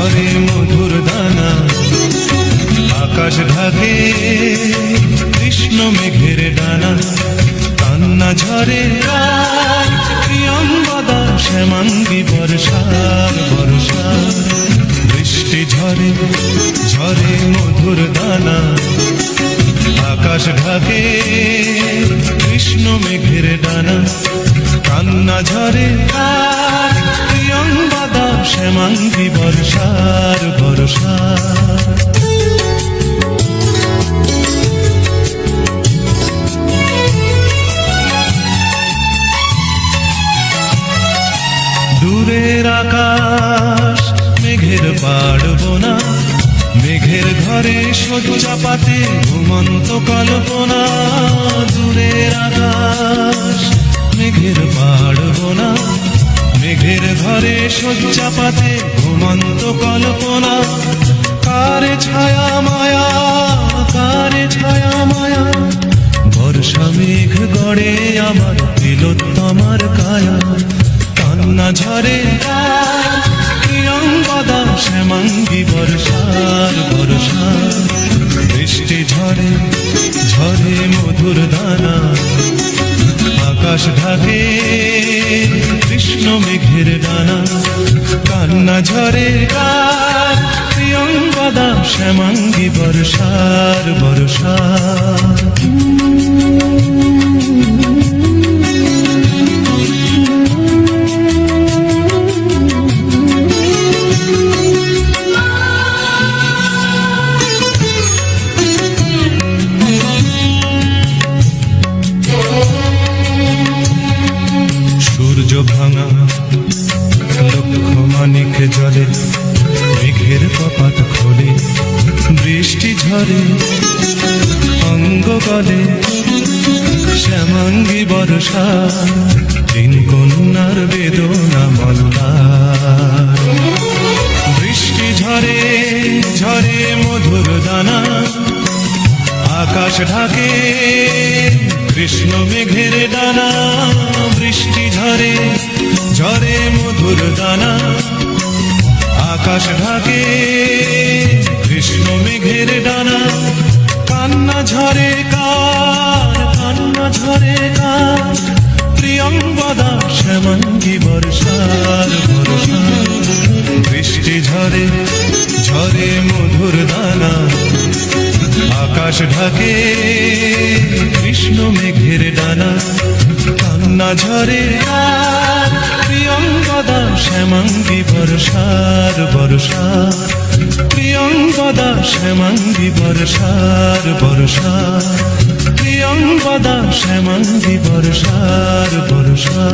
ঝরে মধুর দানা, আকাশ ঢাকে কৃষ্ণ মেঘের ডানা। কান্না ঝরে প্রিয়ঙ্গদা শ্যামাঙ্গী বর্ষার বর্ষা। বৃষ্টি ঝরে ঝরে মধুর দানা, আকাশ ঢাকে কৃষ্ণ মেঘের ডানা। কান্না ঝরে প্রিয়ঙ্গদা শ্যামাঙ্গী বর্ষার বর্ষা। দূরের আকাশ মেঘের পাড়বোনা, মেঘের ঘরে শয্যা পাতে ঘুমন্ত কল্পনা। দূরের আকাশ মেঘের পাড়বোনা, মেঘের ঘরে শয্যা পাতে ঘুমন্ত কল্পনা। কারে ছায়া মায়া, কারে ছায়া মায়া, বর্ষা মেঘ গড়ে আমার তিলোত্তমার কায়া। কান্না ঝরে প্রিয়ঙ্গদা শ্যামাঙ্গী বর্ষার বর্ষা। বৃষ্টি ঝরে ঝরে মধুর দানা, আকাশ ঢাকে কৃষ্ণ মেঘের ডানা। কান্না ঝরে প্রিয়ঙ্গদা শ্যামাঙ্গী বর্ষার বর্ষা। সূর্য ভাঙা লক্ষ মানিক জলে, মেঘের কপাট খোলে বৃষ্টি ঝরে অঙ্গ গলে। শ্যামাঙ্গী বর্ষা তিন কন্যার বেদনা মল্লার। বৃষ্টি ঝরে ঝরে মধুর দানা, আকাশ ঢাকে কৃষ্ণ মেঘের ডানা। বৃষ্টি ঝরে ঝরে মধুর দানা, আকাশ ঢাকে কৃষ্ণ মেঘের ডানা। কান্না ঝরে কার, কান্না ঝরে কার, প্রিয়ঙ্গদা শ্যামাঙ্গী বর্ষার বর্ষা। বৃষ্টি ঝরে ঝরে মধুর দানা, আকাশ ঢাকে কৃষ্ণ মেঘের ডানা। কান্না ঝরে প্রিয়ঙ্গদা শ্যামাঙ্গী বর্ষার বর্ষা। প্রিয়ঙ্গদা শ্যামাঙ্গী বর্ষার বর্ষা। প্রিয়ঙ্গদা শ্যামাঙ্গী বর্ষার বর্ষা।